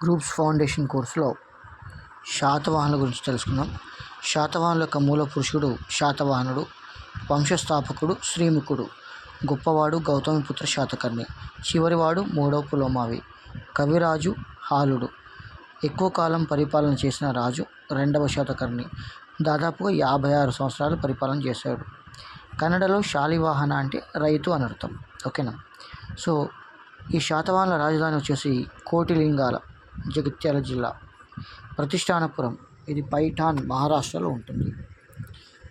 Groups foundation కోర్సులో శాతవాహనుల గురించి తెలుసుకుందాం. శాతవాహనుల యొక్క మూల పురుషుడు శాతవాహనుడు, వంశస్థాపకుడు శ్రీముఖుడు, గొప్పవాడు గౌతమిపుత్ర శాతకర్ణి, చివరివాడు మూడవ పులోమావి, కవిరాజు హాలుడు, ఎక్కువ కాలం పరిపాలన చేసిన రాజు రెండవ శాతకర్ణి, దాదాపుగా 56 సంవత్సరాలు పరిపాలన చేశాడు. కన్నడలో శాలివాహన అంటే రైతు అని అర్థం. ఓకేనా. సో ఈ శాతవాహనుల రాజధాని వచ్చేసి కోటిలింగాల, జగిత్యాల జిల్లా. ప్రతిష్టానపురం ఇది పైఠాన్ మహారాష్ట్రలో ఉంటుంది.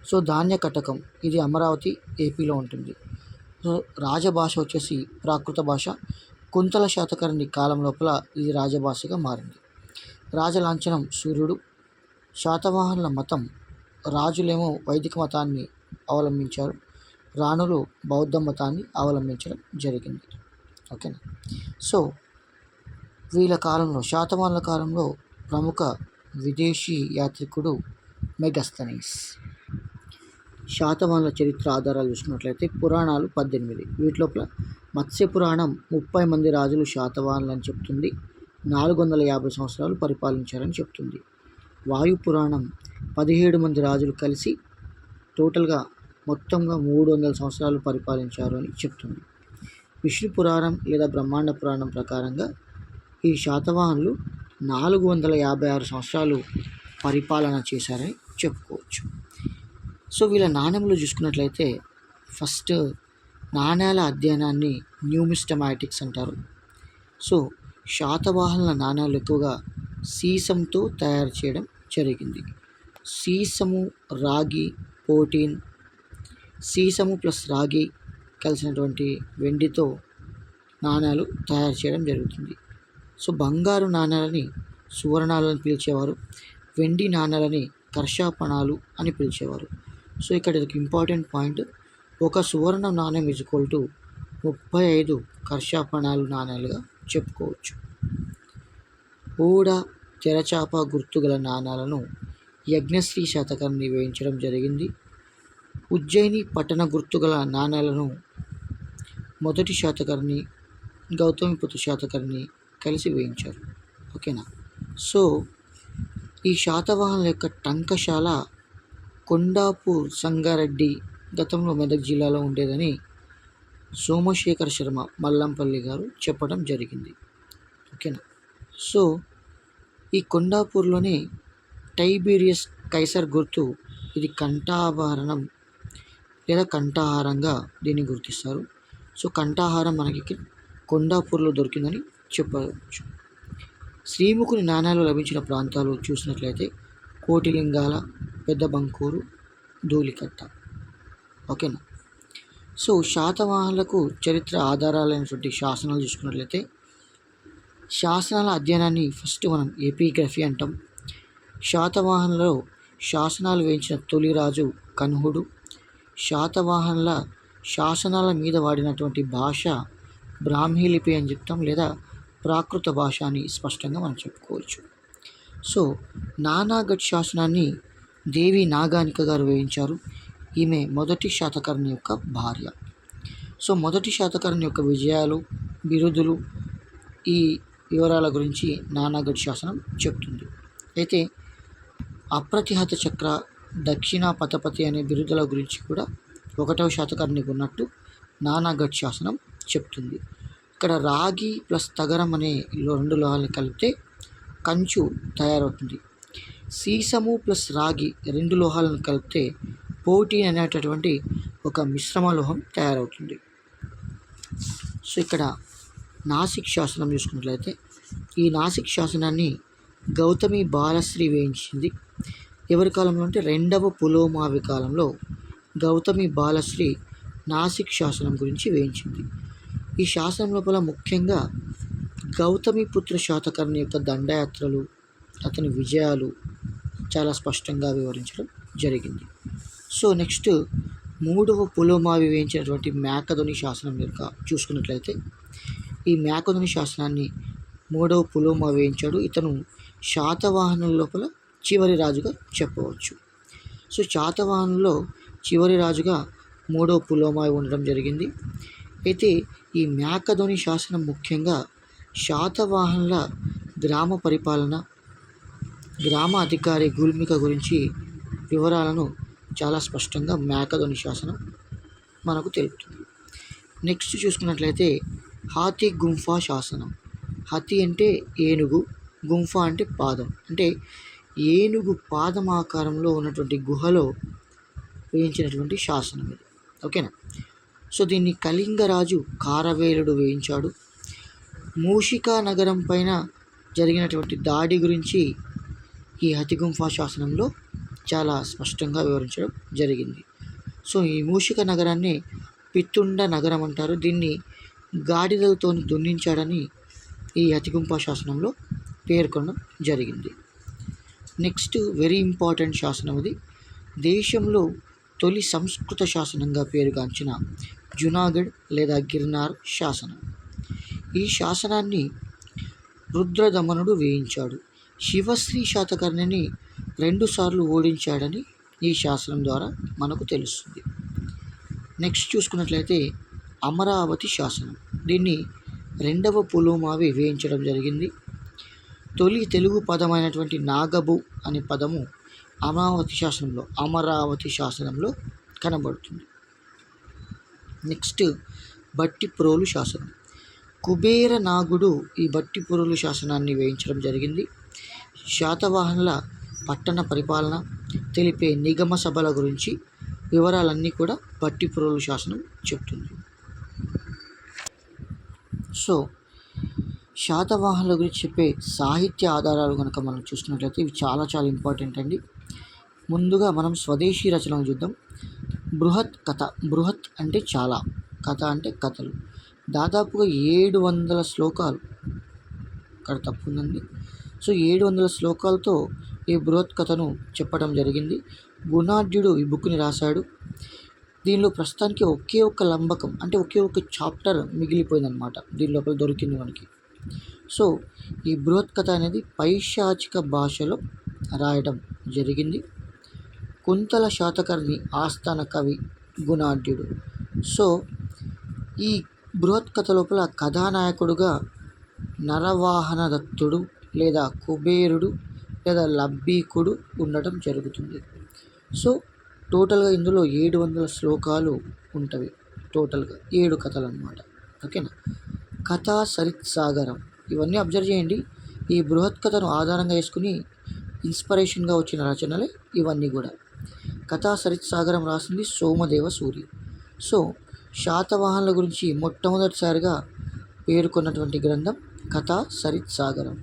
సో ధాన్య కటకం ఇది అమరావతి ఏపీలో ఉంటుంది. సో రాజభాష వచ్చేసి ప్రాకృత భాష. కుంతల శాతకర్ణి కాలం లోపల ఇది రాజభాషగా మారింది. రాజలాంఛనం సూర్యుడు. శాతవాహనుల మతం, రాజులేమో వైదిక మతాన్ని అవలంబించారు, రాణులు బౌద్ధ మతాన్ని అవలంబించడం జరిగింది. ఓకేనా. సో వీళ్ళ కాలంలో, శాతవాహనుల కాలంలో ప్రముఖ విదేశీ యాత్రికుడు మెగస్తనీస్. శాతవాహనుల చరిత్ర ఆధారాలు చూసుకున్నట్లయితే పురాణాలు 18. వీటిలోపల మత్స్య పురాణం 30 మంది రాజులు శాతవాహనులు అని చెప్తుంది. 450 సంవత్సరాలు పరిపాలించారని చెప్తుంది. వాయు పురాణం 17 మంది రాజులు కలిసి టోటల్గా మొత్తంగా 300 సంవత్సరాలు పరిపాలించారు అని చెప్తుంది. విష్ణు పురాణం లేదా బ్రహ్మాండ పురాణం ప్రకారంగా ఈ శాతవాహనులు 456 సంవత్సరాలు పరిపాలన చేశారని చెప్పుకోవచ్చు. సో వీళ్ళ నాణ్యములు చూసుకున్నట్లయితే ఫస్ట్ నాణ్యాల అధ్యయనాన్ని న్యూమిస్టమాటిక్స్ అంటారు. సో శాతవాహనుల నాణ్యాలు ఎక్కువగా సీసంతో తయారు చేయడం జరిగింది. సీసము, రాగి, పోటీన్, సీసము ప్లస్ రాగి కలిసినటువంటి వెండితో నాణ్యాలు తయారు చేయడం జరుగుతుంది. సో బంగారు నాణ్యాలని సువర్ణాలని పిలిచేవారు, వెండి నాణ్యాలని కర్షాపణాలు అని పిలిచేవారు. సో ఇక్కడ ఒక ఇంపార్టెంట్ పాయింట్, ఒక సువర్ణ నాణ్యం ఈక్వల్ టు 35 కర్షాపణాలు నాణ్యాలుగా చెప్పుకోవచ్చు. ఊడ, తెరచాప గుర్తుగల నాణ్యాలను యజ్ఞశ్రీ శాతకర్ణి వేయించడం జరిగింది. ఉజ్జయిని పట్టణ గుర్తుగల నాణ్యాలను మొదటి శాతకర్ణి, గౌతమిపుత్ర శాతకర్ణి కలిసి వేయించారు. ఓకేనా. సో ఈ శాతవాహనుల యొక్క టంకశాల కొండాపూర్ సంగారెడ్డి, గతంలో మెదక్ జిల్లాలో ఉండేదని సోమశేఖర శర్మ మల్లంపల్లి గారు చెప్పడం జరిగింది. ఓకేనా. సో ఈ కొండాపూర్లోనే టైబీరియస్ కైసర్ గుర్తు, ఇది కంఠాభరణం లేదా కంఠాహారంగా దీన్ని గుర్తిస్తారు. సో కంఠాహారం మనకి కొండాపూర్లో దొరికిందని చెప్పవచ్చు. శ్రీముఖుని నాణ్యాలు లభించిన ప్రాంతాలు చూసినట్లయితే కోటిలింగాల, పెద్ద బంకూరు, ధూళికట్ట. ఓకేనా. సో శాతవాహనులకు చరిత్ర ఆధారాలైనటువంటి శాసనాలు చూసుకున్నట్లయితే శాసనాల అధ్యయనాన్ని ఫస్ట్ మనం ఎపిగ్రఫీ అంటాం. శాతవాహనులలో శాసనాలు వేయించిన తొలి రాజు కన్హుడు. శాతవాహనుల శాసనాల మీద వాడినటువంటి భాష బ్రాహ్మీ లిపి అని చెప్తాం, లేదా ప్రాకృత భాష అని స్పష్టంగా మనం చెప్పుకోవచ్చు. సో నానాగఢ్ శాసనాన్ని దేవి నాగానిక గారు వేయించారు. ఈమె మొదటి శాతకర్ణి యొక్క భార్య. సో మొదటి శాతకర్ణి యొక్క విజయాలు, బిరుదులు, ఈ వివరాల గురించి నానాగఢ్ శాసనం చెప్తుంది. అయితే అప్రతిహత చక్ర, దక్షిణ పథపతి అనే బిరుదుల గురించి కూడా 1వ శాతకర్ణికి ఉన్నట్టు నానాగఢ్ శాసనం చెప్తుంది. ఇక్కడ రాగి ప్లస్ తగరం అనే 2 లోహాలని కలిపితే కంచు తయారవుతుంది. సీసము ప్లస్ రాగి 2 లోహాలను కలిపితే పోటీన్ అనేటటువంటి ఒక మిశ్రమ లోహం తయారవుతుంది. సో ఇక్కడ నాసిక్ శాసనం చూసుకున్నట్లయితే ఈ నాసిక్ శాసనాన్ని గౌతమి బాలశ్రీ వేయించింది. ఎవరి కాలంలో అంటే 2వ పులోమావి కాలంలో గౌతమి బాలశ్రీ నాసిక్ శాసనం గురించి వేయించింది. ఈ శాసనం లోపల ముఖ్యంగా గౌతమిపుత్ర శాతకర్ణి యొక్క దండయాత్రలు, అతని విజయాలు చాలా స్పష్టంగా వివరించడం జరిగింది. సో నెక్స్ట్ 3వ పులోమావి వేయించినటువంటి మేకధుని శాసనం యొక్క చూసుకున్నట్లయితే ఈ మేకధుని శాసనాన్ని 3వ పులోమావి వేయించాడు. ఇతను శాతవాహనుల లోపల చివరి రాజుగా చెప్పవచ్చు. సో శాతవాహనుల్లో చివరి రాజుగా 3వ పులోమావి ఉండడం జరిగింది. అయితే ఈ మేకధుని శాసనం ముఖ్యంగా శాతవాహనుల గ్రామ పరిపాలన, గ్రామ అధికారి గుల్మిక గురించి వివరాలను చాలా స్పష్టంగా మేకధోని శాసనం మనకు తెలుపుతుంది. నెక్స్ట్ చూసుకున్నట్లయితే హాతీ గుంఫా శాసనం. హతి అంటే ఏనుగు, గుంఫా అంటే పాదం, అంటే ఏనుగు పాదం ఆకారంలో ఉన్నటువంటి గుహలో వేయించినటువంటి శాసనం ఇది. ఓకేనా. సో దీన్ని కళింగరాజు కారవేలుడు వేయించాడు. మూషికా నగరం పైన జరిగినటువంటి దాడి గురించి ఈ హతిగుంఫా శాసనంలో చాలా స్పష్టంగా వివరించడం జరిగింది. సో ఈ మూషిక నగరాన్ని పిత్తుండ నగరం అంటారు. దీన్ని గాడిదలతో దున్నించాడని ఈ హతిగుంఫా శాసనంలో పేర్కొనడం జరిగింది. నెక్స్ట్ వెరీ ఇంపార్టెంట్ శాసనం ఇది. దేశంలో తొలి సంస్కృత శాసనంగా పేరుగాంచిన జునాగఢ్ లేదా గిర్నార్ శాసనం. ఈ శాసనాన్ని రుద్రదమనుడు వేయించాడు. శివశ్రీ శాతకర్ణిని 2 సార్లు ఓడించాడని ఈ శాసనం ద్వారా మనకు తెలుస్తుంది. నెక్స్ట్ చూసుకున్నట్లయితే అమరావతి శాసనం. దీన్ని 2వ పులోమావి వేయించడం జరిగింది. తొలి తెలుగు పదమైనటువంటి నాగబు అనే పదము అమరావతి శాసనంలో కనబడుతుంది. నెక్స్ట్ బట్టిప్రోలు శాసనం. కుబేర నాగుడు ఈ బట్టిప్రోలు శాసనాన్ని వేయించడం జరిగింది. శాతవాహనుల పట్టణ పరిపాలన తెలిపే నిగమ సభల గురించి వివరాలన్నీ కూడా బట్టిప్రోలు శాసనం చెప్తుంది. సో శాతవాహనుల గురించి చెప్పే సాహిత్య ఆధారాలు కనుక మనం చూసినట్లయితే ఇవి చాలా చాలా ఇంపార్టెంట్ అండి. ముందుగా మనం స్వదేశీ రచనలు చూద్దాం. బృహత్ కథ. బృహత్ అంటే చాలా, కథ అంటే కథలు. దాదాపుగా 700 శ్లోకాలు, ఇక్కడ తప్పు ఉందండి. సో 700 శ్లోకాలతో ఈ బృహత్ కథను చెప్పడం జరిగింది. గుణాఢ్యుడు ఈ బుక్ని రాశాడు. దీనిలో ప్రస్తుతానికి ఒకే ఒక్క లంబకం అంటే ఒకే ఒక్క చాప్టర్ మిగిలిపోయిందనమాట, దీని లోపల దొరికింది మనకి. సో ఈ బృహత్ కథ అనేది పైశాచిక భాషలో రాయడం జరిగింది. కుంతల శాతకర్ణి ఆస్థాన కవి గుణాఢ్యుడు. సో ఈ బృహత్ కథ లోపల కథానాయకుడుగా నరవాహన దత్తుడు లేదా కుబేరుడు లేదా లబ్బీకుడు ఉండటం జరుగుతుంది. సో టోటల్గా ఇందులో 700 శ్లోకాలు ఉంటవి. టోటల్గా 7 కథలు అన్నమాట. ఓకేనా. కథా సరిత్సాగరం. ఇవన్నీ అబ్జర్వ్ చేయండి. ఈ బృహత్ కథను ఆధారంగా చేసుకుని ఇన్స్పిరేషన్గా వచ్చిన రచనలే ఇవన్నీ కూడా. కథా సరిత్సాగరం రాసింది సోమదేవ సూరి. సో శాతవాహనుల గురించి మొట్టమొదటిసారిగా పేర్కొన్నటువంటి గ్రంథం కథా సరిత్సాగరం.